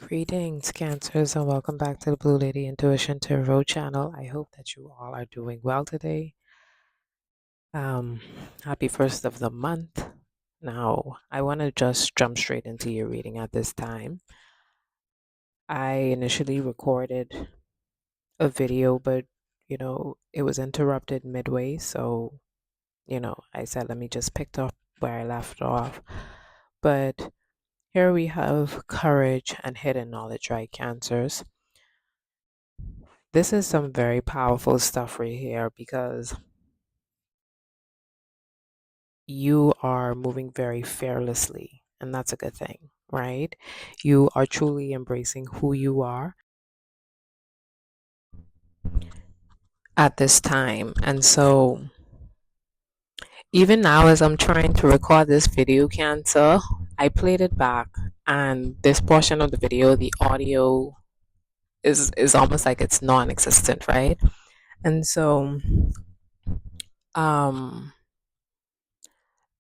Greetings, Cancers, and welcome back to the Blue Lady Intuition Tarot channel. I hope that you all are doing well today. Um, Happy first of the month. Now, I want to just jump straight into your reading at this time. I initially recorded a video, but it was interrupted midway. So, I said, let me just pick up where I left off. But here we have courage and hidden knowledge, right, Cancers? This is some very powerful stuff right here because you are moving very fearlessly, and that's a good thing, right? You are truly embracing who you are at this time. And so, even now, as I'm trying to record this video, Cancer, I played it back, and this portion of the video, the audio is almost like it's non-existent, right? And so, um,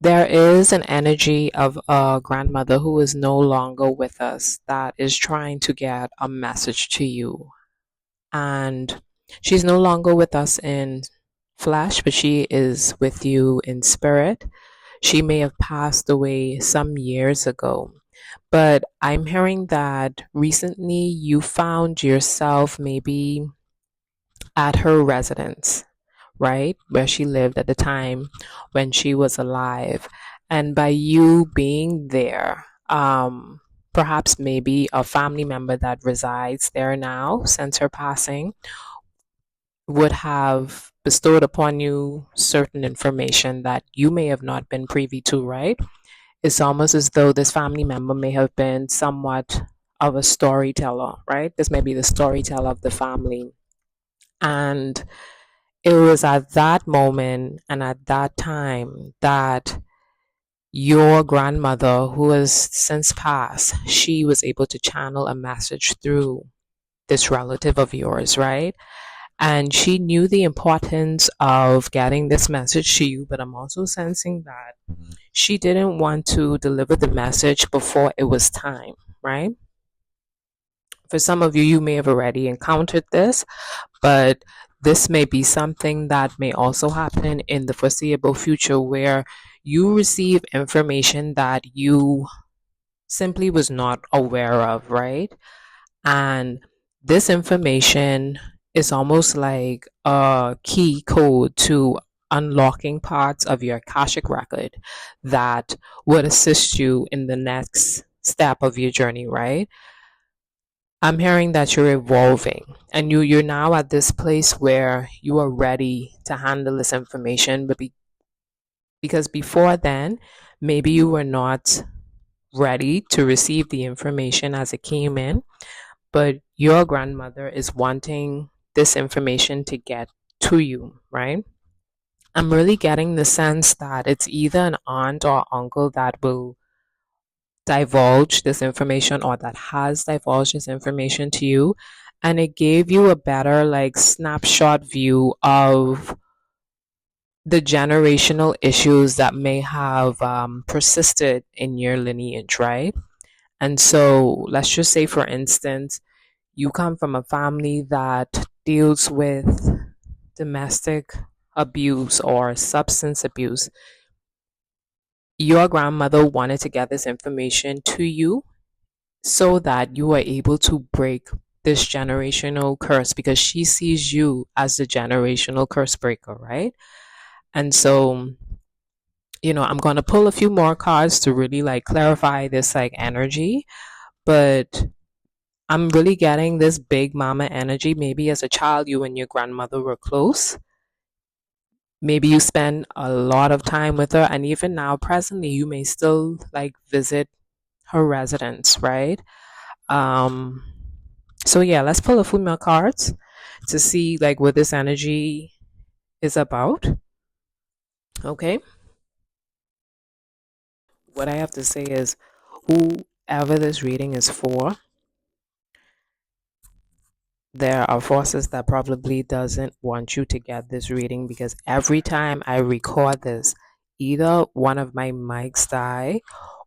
there is an energy of a grandmother who is no longer with us that is trying to get a message to you. And she's no longer with us in flesh, but she is with you in spirit. She may have passed away some years ago, but I'm hearing that recently you found yourself maybe at her residence, right? Where she lived at the time when she was alive. And by you being there, perhaps maybe a family member that resides there now since her passing would have bestowed upon you certain information that you may have not been privy to, right? It's almost as though this family member may have been somewhat of a storyteller, right? This may be the storyteller of the family. And it was at that moment and at that time that your grandmother, who has since passed, she was able to channel a message through this relative of yours, right? And she knew the importance of getting this message to you, but I'm also sensing that she didn't want to deliver the message before it was time, right? For some of you, you may have already encountered this, but this may be something that may also happen in the foreseeable future where you receive information that you simply was not aware of, right? And this information is almost like a key code to unlocking parts of your Akashic record that would assist you in the next step of your journey, right? I'm hearing that you're evolving and you're now at this place where you are ready to handle this information, but because before then, maybe you were not ready to receive the information as it came in, but your grandmother is wanting this information to get to you, right? I'm really getting the sense that it's either an aunt or uncle that will divulge this information or that has divulged this information to you, and it gave you a better like snapshot view of the generational issues that may have persisted in your lineage, right? And so let's just say, for instance, you come from a family that deals with domestic abuse or substance abuse. Your grandmother wanted to get this information to you so that you are able to break this generational curse because she sees you as the generational curse breaker, right? And so, I'm going to pull a few more cards to really like clarify this like energy, but I'm really getting this big mama energy. Maybe as a child, you and your grandmother were close. Maybe you spend a lot of time with her, and even now, presently, you may still like visit her residence, right? Um, so yeah, let's pull a few more cards to see like what this energy is about. Okay. What I have to say is, whoever this reading is for, there are forces that probably doesn't want you to get this reading because every time I record this, either one of my mics die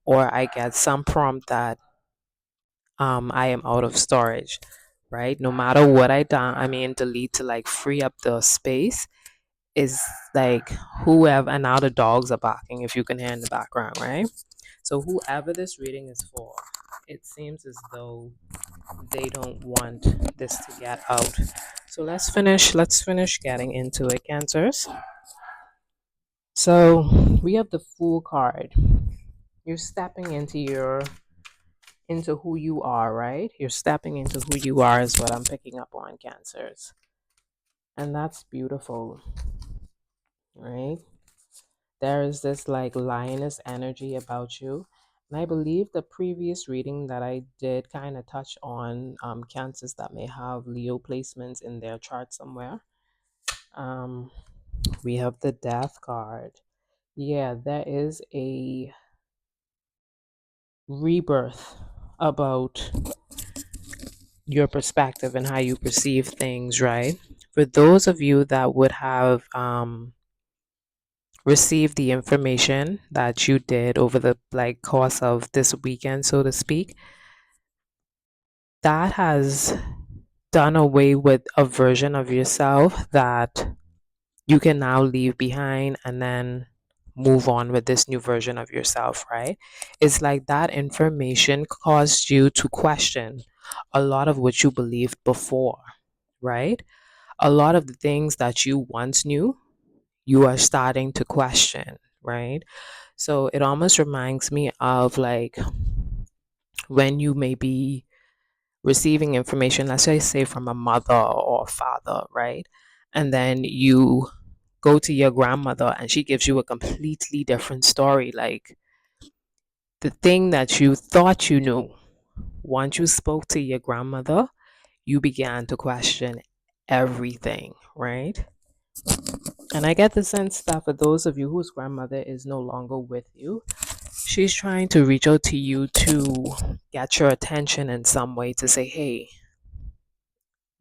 or I get some prompt that I am out of storage, right? No matter what I mean, delete to like free up the space is like whoever, and now the dogs are barking if you can hear in the background, right? So whoever this reading is for, it seems as though they don't want this to get out. So let's finish getting into it, cancers. So we have the Fool card. You're stepping into who you are, right? You're stepping into who you are is what I'm picking up on, cancers. And that's beautiful, right? There is this like lioness energy about you. And I believe the previous reading that I did kind of touch on cancers that may have Leo placements in their chart somewhere. Um, we have the Death card. Yeah, there is a rebirth about your perspective and how you perceive things, right? For those of you that would have received the information that you did over the like course of this weekend, so to speak, that has done away with a version of yourself that you can now leave behind and then move on with this new version of yourself, right? It's like that information caused you to question a lot of what you believed before, right? A lot of the things that you once knew, you are starting to question, right? So it almost reminds me of like when you may be receiving information, let's say from a mother or a father, right? And then you go to your grandmother and she gives you a completely different story. Like the thing that you thought you knew, once you spoke to your grandmother, you began to question everything, right? And I get the sense that for those of you whose grandmother is no longer with you, she's trying to reach out to you to get your attention in some way to say, hey,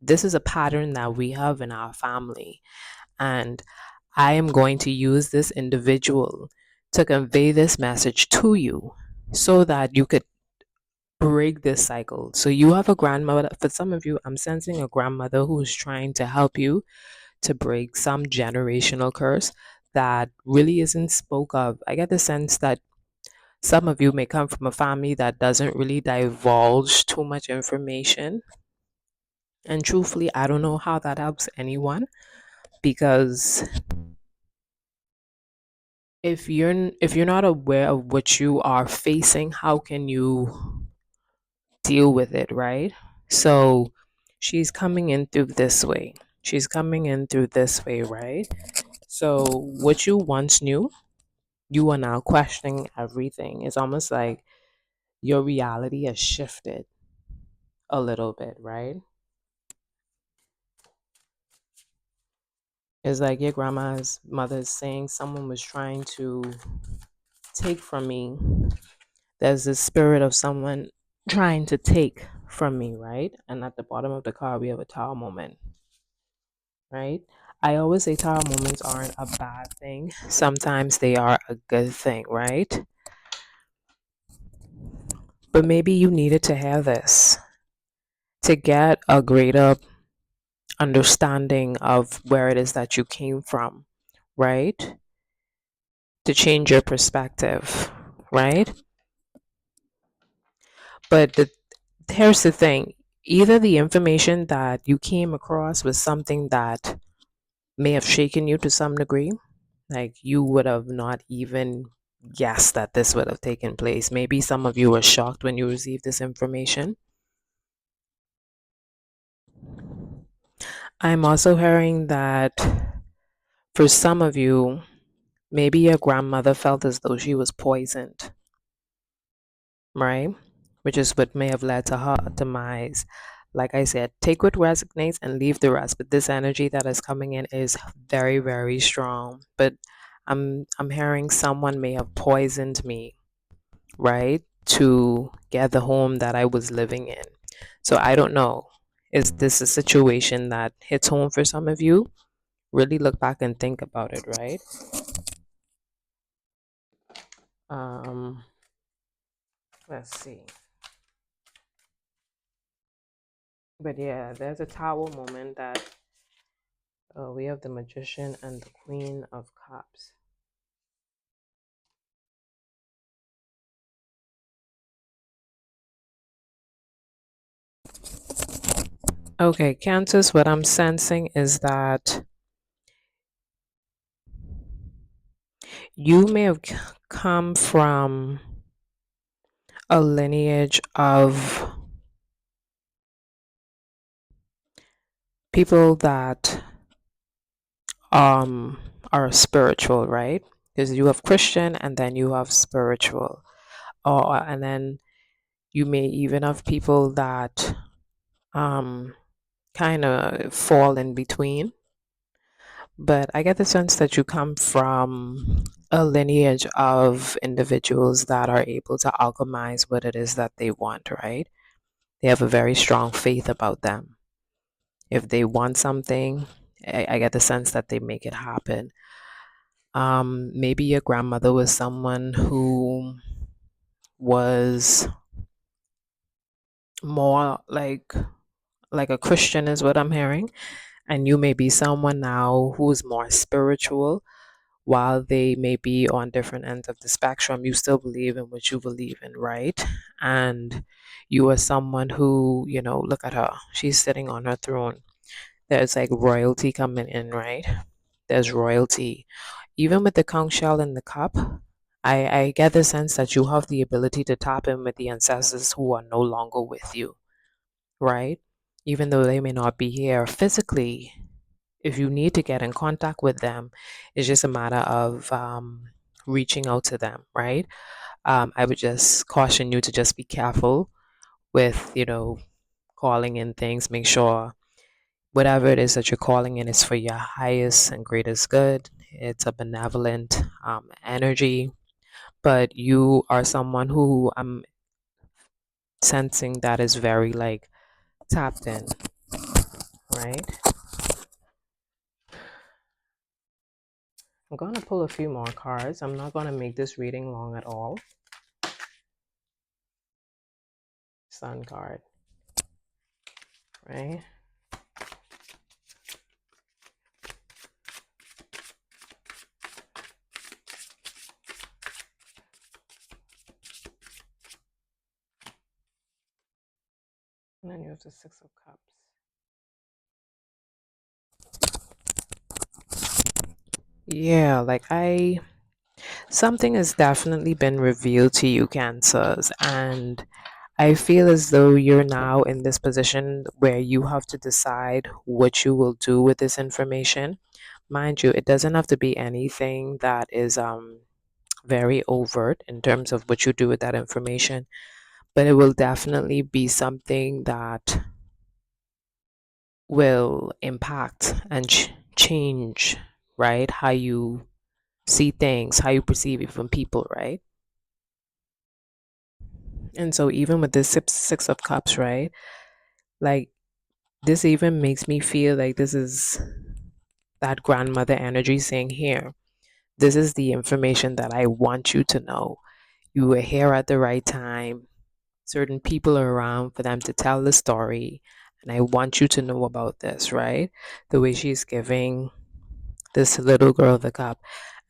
this is a pattern that we have in our family. And I am going to use this individual to convey this message to you so that you could break this cycle. So you have a grandmother. For some of you, I'm sensing a grandmother who is trying to help you to break some generational curse that really isn't spoke of. I get the sense that some of you may come from a family that doesn't really divulge too much information. And truthfully, I don't know how that helps anyone because if you're not aware of what you are facing, how can you deal with it, right? So she's coming in through this way. She's coming in through this way, right? So what you once knew, you are now questioning everything. It's almost like your reality has shifted a little bit, right? It's like your grandma's mother's saying someone was trying to take from me. There's this spirit of someone trying to take from me, right? And at the bottom of the card, we have a tower moment, right? I always say tower moments aren't a bad thing. Sometimes they are a good thing, right? But maybe you needed to have this to get a greater understanding of where it is that you came from, right? To change your perspective, right? But here's the thing, either the information that you came across was something that may have shaken you to some degree, like you would have not even guessed that this would have taken place. Maybe some of you were shocked when you received this information. I'm also hearing that for some of you, maybe your grandmother felt as though she was poisoned, right? Which is what may have led to her demise. Like I said, take what resonates and leave the rest. But this energy that is coming in is very, very strong. But I'm hearing someone may have poisoned me, right? To get the home that I was living in. So I don't know. Is this a situation that hits home for some of you? Really look back and think about it, right? Um, let's see. But yeah, there's a tower moment that we have the Magician and the Queen of Cups. Okay, Cancers, what I'm sensing is that you may have come from a lineage of people that um are spiritual, right? Because you have Christian and then you have spiritual. Or and then you may even have people that um kind of fall in between. But I get the sense that you come from a lineage of individuals that are able to alchemize what it is that they want, right? They have a very strong faith about them. If they want something, I get the sense that they make it happen. Maybe your grandmother was someone who was more like a Christian is what I'm hearing, and you may be someone now who's more spiritual. While they may be on different ends of the spectrum, you still believe in what you believe in, right? And you are someone who, look at her. She's sitting on her throne. There's like royalty coming in, right? There's royalty. Even with the conch shell in the cup, I get the sense that you have the ability to tap in with the ancestors who are no longer with you, right? Even though they may not be here physically, if you need to get in contact with them, it's just a matter of reaching out to them, right? I would just caution you to just be careful with, calling in things. Make sure whatever it is that you're calling in is for your highest and greatest good. It's a benevolent energy, but you are someone who I'm sensing that is very like tapped in, right? I'm going to pull a few more cards. I'm not going to make this reading long at all. Sun card, right? And then you have the Six of Cups. Yeah, something has definitely been revealed to you, Cancers, and I feel as though you're now in this position where you have to decide what you will do with this information. Mind you, it doesn't have to be anything that is very overt in terms of what you do with that information, but it will definitely be something that will impact and change, right? How you see things, how you perceive it from people, right? And so even with this six of cups, right? Like this even makes me feel like this is that grandmother energy saying, here, this is the information that I want you to know. You were here at the right time. Certain people are around for them to tell the story. And I want you to know about this, right? The way she's giving this little girl the cup.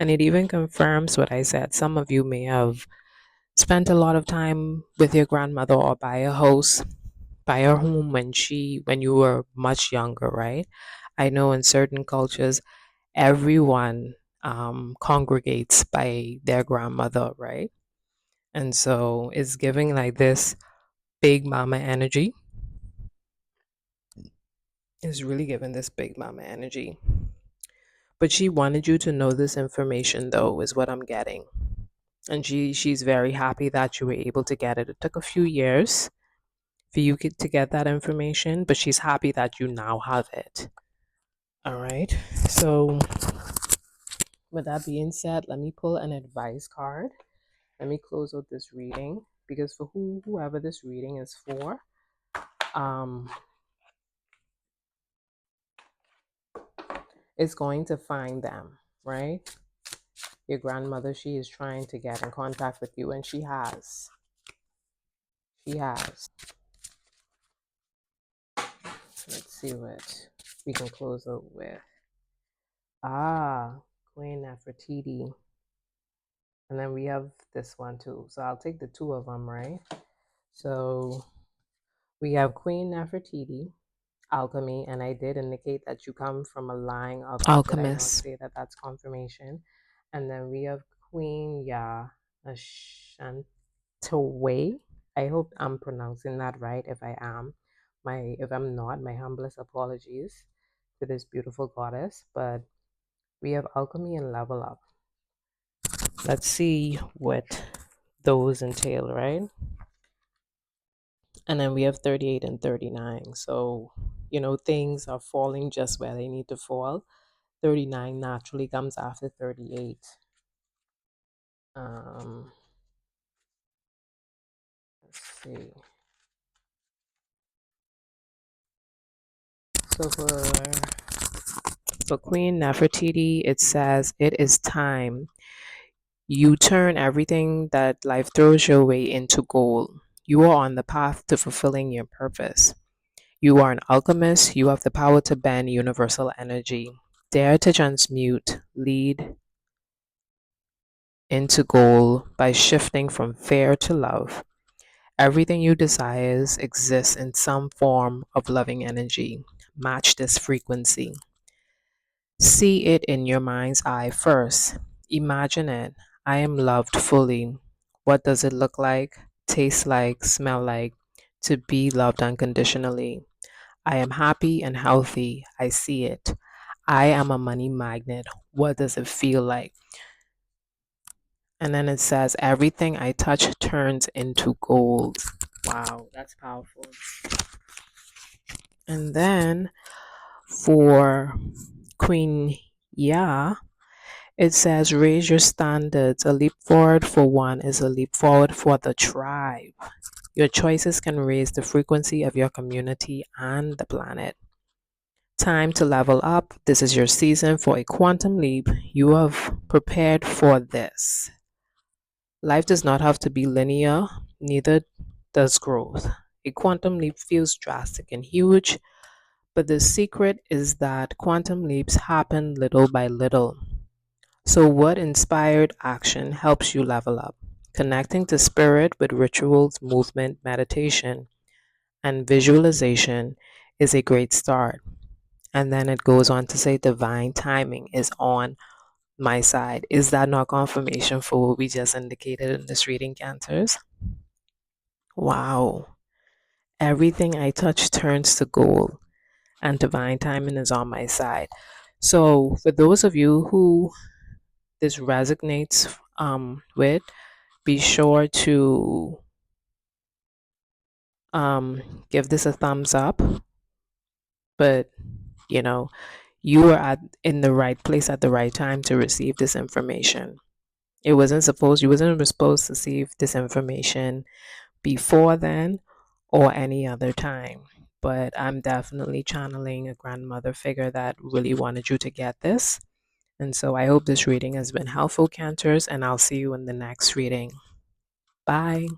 And it even confirms what I said. Some of you may have spent a lot of time with your grandmother or by a host, by her home when you were much younger, right? I know in certain cultures everyone congregates by their grandmother, right? And so it's giving like this big mama energy. It's really giving this big mama energy. But she wanted you to know this information though, is what I'm getting. And she's very happy that you were able to get it. It took a few years for you to get that information, but she's happy that you now have it. All right. So, with that being said, let me pull an advice card. Let me close out this reading because for whoever this reading is for, um, it's going to find them, right? Your grandmother, she is trying to get in contact with you, and she has. She has. Let's see what we can close out with. Ah, Queen Nefertiti. And then we have this one too. So I'll take the two of them, right? So we have Queen Nefertiti, alchemy, and I did indicate that you come from a line of did I not say that that's confirmation? And then we have Queen Ya Ashantaway. I hope I'm pronouncing that right. If I am, if I'm not, my humblest apologies to this beautiful goddess. But we have alchemy and level up. Let's see what those entail, right? And then we have 38 and 39. So, things are falling just where they need to fall. 39 naturally comes after 38. Um, let's see. So for Queen Nefertiti, it says, "It is time. You turn everything that life throws your way into gold. You are on the path to fulfilling your purpose. You are an alchemist. You have the power to bend universal energy. Dare to transmute, lead into gold by shifting from fear to love. Everything you desires exists in some form of loving energy. Match this frequency. See it in your mind's eye first. Imagine it. I am loved fully. What does it look like, taste like, smell like to be loved unconditionally? I am happy and healthy. I see it. I am a money magnet. What does it feel like? And then it says, everything I touch turns into gold. Wow, that's powerful. And then for Queen Ya, it says, raise your standards. A leap forward for one is a leap forward for the tribe. Your choices can raise the frequency of your community and the planet. Time to level up. This is your season for a quantum leap. You have prepared for this. Life does not have to be linear, neither does growth. A quantum leap feels drastic and huge, but the secret is that quantum leaps happen little by little. So, what inspired action helps you level up? Connecting to spirit with rituals, movement, meditation, and visualization is a great start. And then it goes on to say divine timing is on my side. Is that not confirmation for what we just indicated in this reading, Cancers? Wow. Everything I touch turns to gold, and divine timing is on my side. So, for those of you who this resonates with, be sure to give this a thumbs up. But you know, you are in the right place at the right time to receive this information. You wasn't supposed to receive this information before then or any other time. But I'm definitely channeling a grandmother figure that really wanted you to get this. And so I hope this reading has been helpful, Cancers, and I'll see you in the next reading. Bye.